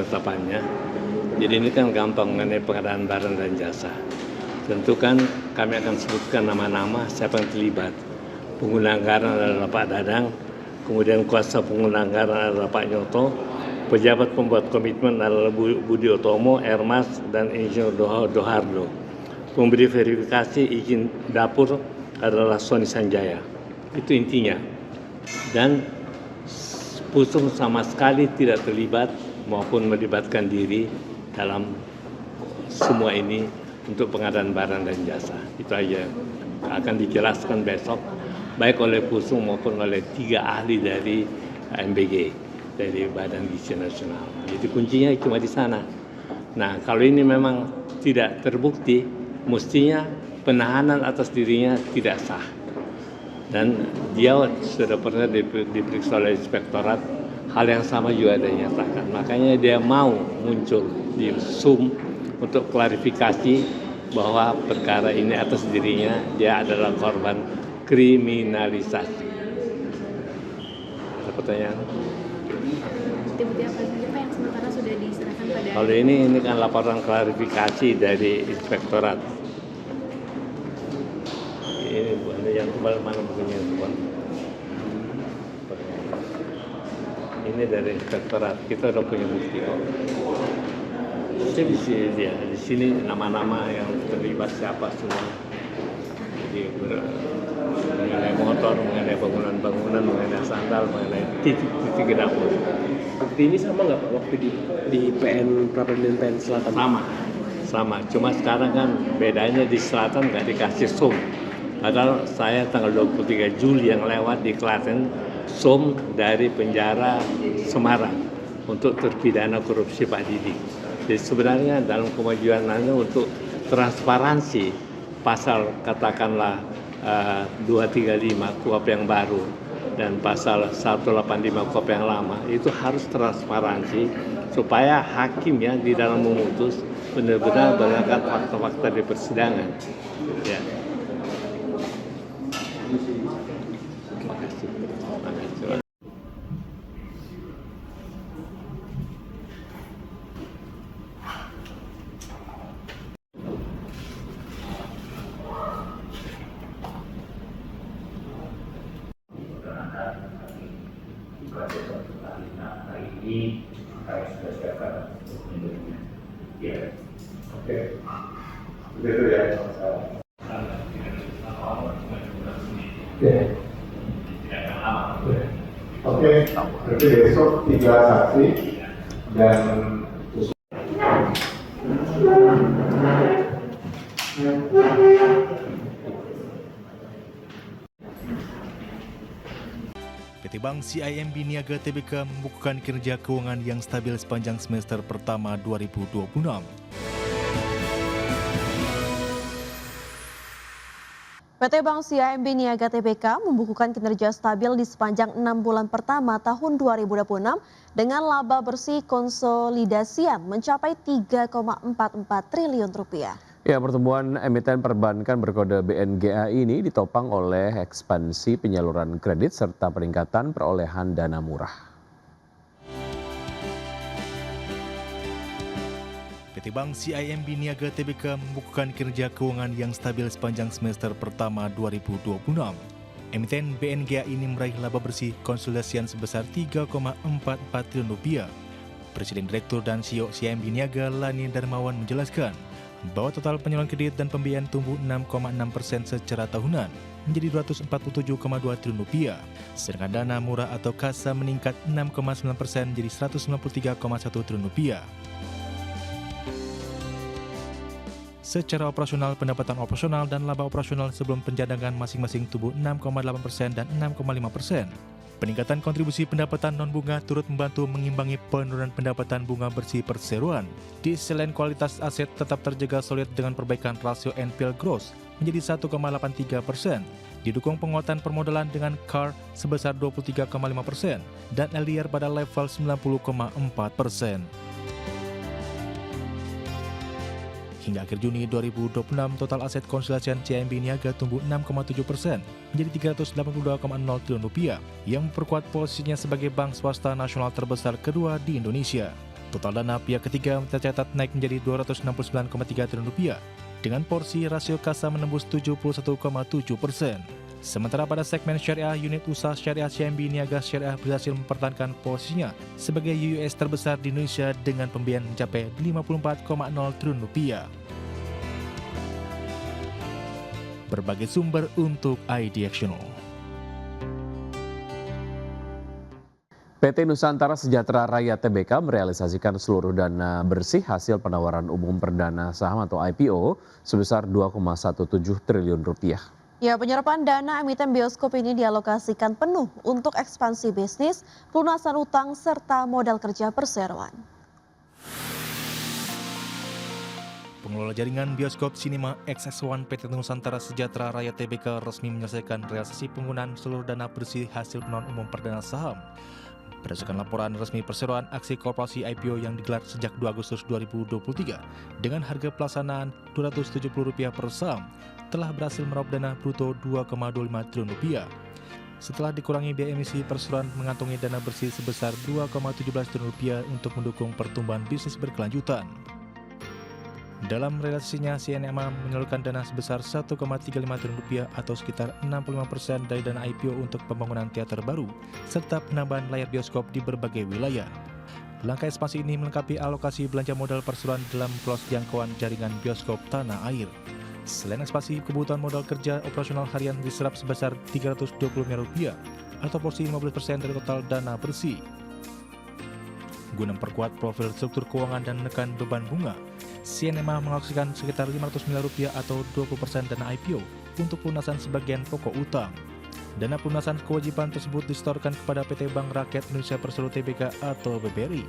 penetapannya. Jadi ini kan gampang mengenai pengadaan barang dan jasa. Tentu kan kami akan sebutkan nama-nama siapa yang terlibat. Pengguna anggaran adalah Pak Dadang, kemudian kuasa pengguna anggaran adalah Pak Nyoto, pejabat pembuat komitmen adalah Budi Utomo, Ermas, dan Insinyur Dohardo. Pemberi verifikasi izin dapur adalah Sony Sanjaya. Itu intinya. Dan Pusung sama sekali tidak terlibat maupun melibatkan diri dalam semua ini untuk pengadaan barang dan jasa. Itu aja akan dijelaskan besok baik oleh Pusung maupun oleh 3 ahli dari MBG, dari Badan Gizi Nasional. Jadi kuncinya cuma di sana. Nah, kalau ini memang tidak terbukti, mestinya penahanan atas dirinya tidak sah. Dan dia sudah pernah diperiksa oleh inspektorat, hal yang sama juga ada dinyatakan. Makanya dia mau muncul di Zoom untuk klarifikasi bahwa perkara ini atas dirinya dia adalah korban kriminalisasi. Ada pertanyaan? Bukti-bukti apa saja Pak yang sementara sudah diserahkan pada... Kalau ini kan laporan klarifikasi dari inspektorat. Ini bukan yang kembali mana bukunya bukan. Ini dari inspektorat, kita udah punya bukti kok. Di sini nama-nama yang terlibat siapa semua. Jadi mengenai motor, mengenai bangunan-bangunan, mengenai sandal, mengenai titik-titik dapur. Bukti ini sama nggak Pak waktu di PN Pra-Peradilan PN Selatan? Sama. Cuma sekarang kan bedanya di selatan nggak dikasih SUM. Padahal saya tanggal 23 Juli yang lewat di Klaten SUM dari penjara Semarang untuk terpidana korupsi Pak Didi. Jadi sebenarnya dalam kemajuannya untuk transparansi pasal katakanlah 235 KUHP yang baru dan pasal 185 KUHP yang lama itu harus transparansi supaya hakim ya di dalam memutus benar-benar berdasarkan fakta-fakta di persidangan. Ya. Terima kasih. Hari ini harus sudah siapkan untuknya. Ya, oke. Begitu ya. Oke. Berarti besok 3 saksi dan PT Bank CIMB Niaga Tbk membukukan kinerja keuangan yang stabil sepanjang semester pertama 2026. PT Bank CIMB Niaga Tbk membukukan kinerja stabil di sepanjang 6 bulan pertama tahun 2026 dengan laba bersih konsolidasian mencapai 3,44 triliun rupiah. Ya, pertumbuhan emiten perbankan berkode BNGA ini ditopang oleh ekspansi penyaluran kredit serta peningkatan perolehan dana murah. PT Bank CIMB Niaga Tbk membukukan kinerja keuangan yang stabil sepanjang semester pertama 2026. Emiten BNGA ini meraih laba bersih konsolidasian sebesar 3,44 triliun rupiah. Presiden Direktur dan CEO CIMB Niaga Lani Darmawan menjelaskan bahwa total penyaluran kredit dan pembiayaan tumbuh 6,6% secara tahunan menjadi 247,2 triliun rupiah, sedangkan dana murah atau kasa meningkat 6,9% menjadi 193,1 triliun rupiah. Secara operasional, pendapatan operasional dan laba operasional sebelum pencadangan masing-masing tumbuh 6,8% dan 6,5%. Peningkatan kontribusi pendapatan non-bunga turut membantu mengimbangi penurunan pendapatan bunga bersih perseroan. Di selain kualitas aset tetap terjaga solid dengan perbaikan rasio NPL gross menjadi 1,83%, didukung penguatan permodalan dengan CAR sebesar 23,5% dan LDR pada level 90,4%. Hingga akhir Juni 2026, total aset konsolidasian CIMB Niaga tumbuh 6,7% menjadi 382,0 triliun rupiah yang memperkuat posisinya sebagai bank swasta nasional terbesar kedua di Indonesia. Total dana pihak ketiga tercatat naik menjadi Rp269,3 triliun dengan porsi rasio kasa menembus 71,7%. Sementara pada segmen syariah, unit usaha syariah CIMB Niaga Syariah berhasil mempertahankan posisinya sebagai UUS terbesar di Indonesia dengan pembiayaan mencapai Rp54,0 triliun. Berbagai sumber untuk IDXtional. PT Nusantara Sejahtera Raya Tbk merealisasikan seluruh dana bersih hasil penawaran umum perdana saham atau IPO sebesar Rp2,17 triliun. Ya, penyerapan dana emiten bioskop ini dialokasikan penuh untuk ekspansi bisnis, pelunasan utang, serta modal kerja perseroan. Pengelola jaringan bioskop Cinema XX1 PT Nusantara Sejahtera Raya Tbk resmi menyelesaikan realisasi penggunaan seluruh dana bersih hasil penawaran umum perdana saham. Berdasarkan laporan resmi perseroan aksi korporasi IPO yang digelar sejak 2 Agustus 2023 dengan harga pelaksanaan Rp270 per saham, telah berhasil meraup dana bruto Rp2,25 triliun. Setelah dikurangi biaya emisi, perseroan mengantongi dana bersih sebesar Rp2,17 triliun untuk mendukung pertumbuhan bisnis berkelanjutan. Dalam realisasinya, CNMA menyalurkan dana sebesar Rp1,35 triliun atau sekitar 65% dari dana IPO untuk pembangunan teater baru, serta penambahan layar bioskop di berbagai wilayah. Langkah ekspansi ini melengkapi alokasi belanja modal perseroan dalam close jangkauan jaringan bioskop tanah air. Selain ekspansi, kebutuhan modal kerja operasional harian diserap sebesar Rp320 miliar atau porsi 15% dari total dana bersih. Guna memperkuat profil struktur keuangan dan menekan beban bunga, CNMA mengalokasikan sekitar Rp500 miliar atau 20% dana IPO untuk pelunasan sebagian pokok utang. Dana pelunasan kewajiban tersebut disetorkan kepada PT Bank Rakyat Indonesia Persero Tbk atau BBRI.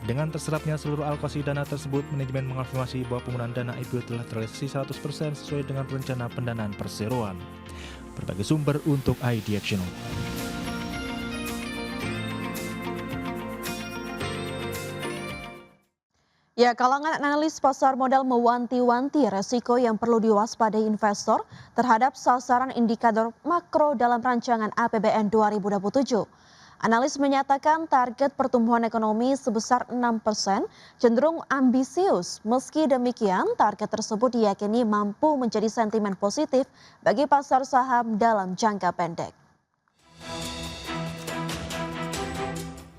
Dengan terserapnya seluruh alokasi dana tersebut, manajemen mengonfirmasi bahwa penggunaan dana IPO telah terrealisasi 100% sesuai dengan rencana pendanaan perseroan. Berbagai sumber untuk IDXtional. Ya, kalangan analis pasar modal mewanti-wanti resiko yang perlu diwaspadai investor terhadap sasaran indikator makro dalam rancangan APBN 2027. Analis menyatakan target pertumbuhan ekonomi sebesar 6% cenderung ambisius. Meski demikian, target tersebut diyakini mampu menjadi sentimen positif bagi pasar saham dalam jangka pendek.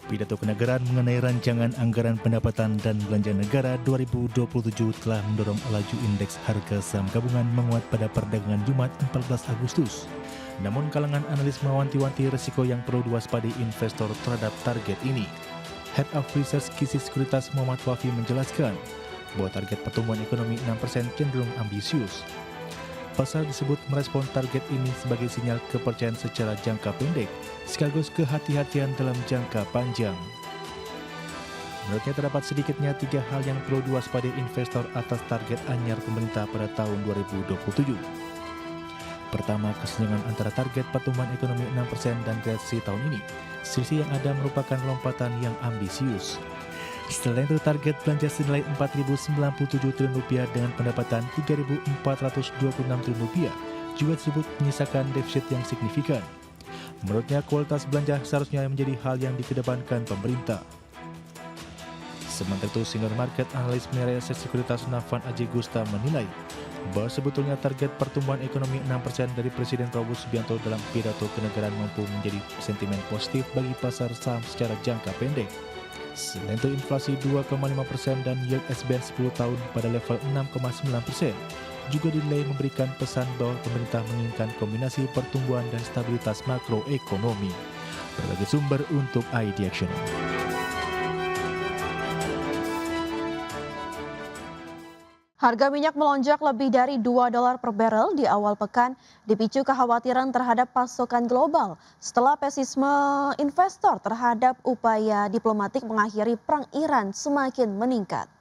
Pidato kenegaraan mengenai rancangan anggaran pendapatan dan belanja negara 2027 telah mendorong laju indeks harga saham gabungan menguat pada perdagangan Jumat 14 Agustus. Namun kalangan analis mewanti-wanti risiko yang perlu diwaspadai investor terhadap target ini. Head of Research Kisi Sekuritas Muhammad Wafi menjelaskan bahwa target pertumbuhan ekonomi 6% cenderung ambisius. Pasar disebut merespon target ini sebagai sinyal kepercayaan secara jangka pendek, sekaligus kehati-hatian dalam jangka panjang. Menurutnya terdapat sedikitnya 3 hal yang perlu diwaspadai investor atas target anyar pemerintah pada tahun 2027. Pertama, kesenjangan antara target pertumbuhan ekonomi 6% dan realisasi tahun ini. Selisih yang ada merupakan lompatan yang ambisius. Selain itu, target belanja senilai Rp4.097 triliun dengan pendapatan Rp3.426 triliun juga disebut menyisakan defisit yang signifikan. Menurutnya, kualitas belanja seharusnya menjadi hal yang dikedepankan pemerintah. Sementara itu, senior market analis Mirayaset Sekuritas Nafan Aji Gusta menilai bahwa sebetulnya target pertumbuhan ekonomi 6% dari Presiden Prabowo Subianto dalam pidato kenegaraan mampu menjadi sentimen positif bagi pasar saham secara jangka pendek. Selain itu, inflasi 2,5% dan yield SBN 10 tahun pada level 6,9% juga dinilai memberikan pesan bahwa pemerintah menginginkan kombinasi pertumbuhan dan stabilitas makroekonomi. Berbagai sumber untuk IDXN. Harga minyak melonjak lebih dari $2 per barel di awal pekan dipicu kekhawatiran terhadap pasokan global setelah pesimisme investor terhadap upaya diplomatik mengakhiri perang Iran semakin meningkat.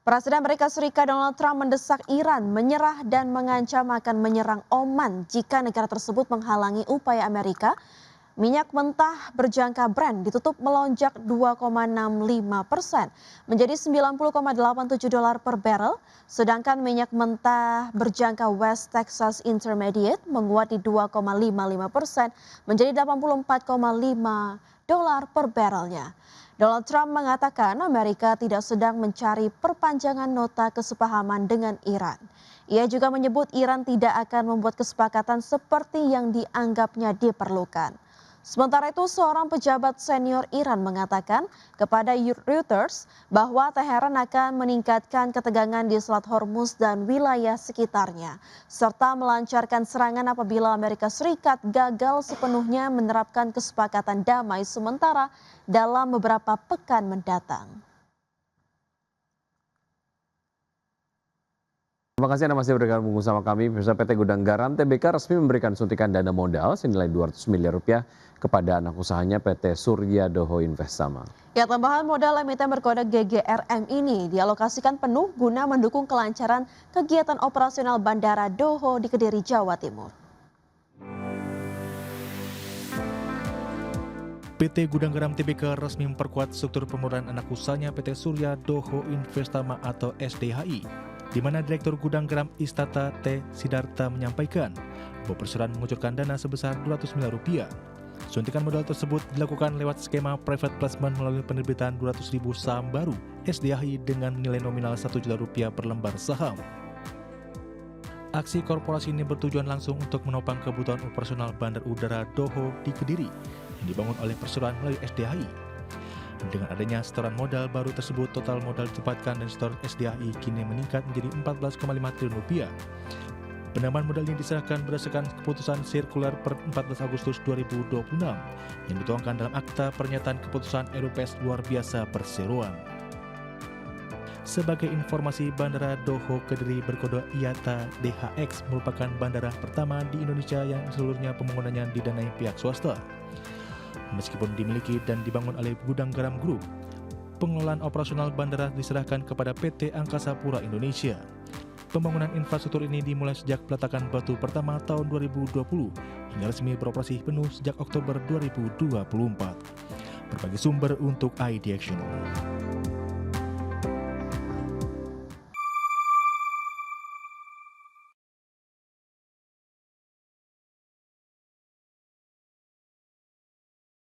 Presiden Amerika Serikat Donald Trump mendesak Iran menyerah dan mengancam akan menyerang Oman jika negara tersebut menghalangi upaya Amerika. Minyak mentah berjangka Brent ditutup melonjak 2,65% menjadi $90,87 per barrel, sedangkan minyak mentah berjangka West Texas Intermediate menguat di 2,55% menjadi $84,5 per barrelnya. Donald Trump mengatakan Amerika tidak sedang mencari perpanjangan nota kesepahaman dengan Iran. Ia juga menyebut Iran tidak akan membuat kesepakatan seperti yang dianggapnya diperlukan. Sementara itu, seorang pejabat senior Iran mengatakan kepada Reuters bahwa Teheran akan meningkatkan ketegangan di Selat Hormuz dan wilayah sekitarnya, serta melancarkan serangan apabila Amerika Serikat gagal sepenuhnya menerapkan kesepakatan damai sementara dalam beberapa pekan mendatang. Terima kasih Anda masih bergabung bersama kami. Pemirsa, PT Gudang Garam TBK resmi memberikan suntikan dana modal senilai 200 miliar rupiah kepada anak usahanya PT Surya Doho Investama. Ya, tambahan modal emiten berkode GGRM ini dialokasikan penuh guna mendukung kelancaran kegiatan operasional Bandara Doho di Kediri, Jawa Timur. PT Gudang Garam TBK resmi memperkuat struktur pemurnian anak usahanya PT Surya Doho Investama atau SDHI, di mana Direktur Gudang Garam Istata T. Sidarta menyampaikan bahwa perusahaan mengucurkan dana sebesar 200 miliar rupiah. Suntikan modal tersebut dilakukan lewat skema private placement melalui penerbitan 200.000 saham baru SDHI dengan nilai nominal 1 juta rupiah per lembar saham. Aksi korporasi ini bertujuan langsung untuk menopang kebutuhan operasional Bandar Udara Doho di Kediri yang dibangun oleh perusahaan melalui SDHI. Dengan adanya setoran modal baru tersebut, total modal ditempatkan dan setoran SDHI kini meningkat menjadi 14,5 triliun rupiah. Penambahan modal ini diserahkan berdasarkan keputusan sirkular per 14 Agustus 2026 yang dituangkan dalam akta pernyataan keputusan RUPS luar biasa perseroan. Sebagai informasi, Bandara Doho Kediri berkode IATA DHX merupakan bandara pertama di Indonesia yang seluruhnya pembangunannya didanai pihak swasta. Meskipun dimiliki dan dibangun oleh Gudang Garam Group, pengelolaan operasional bandara diserahkan kepada PT Angkasa Pura Indonesia. Pembangunan infrastruktur ini dimulai sejak peletakan batu pertama tahun 2020 hingga resmi beroperasi penuh sejak Oktober 2024. Berbagai sumber untuk ID Action.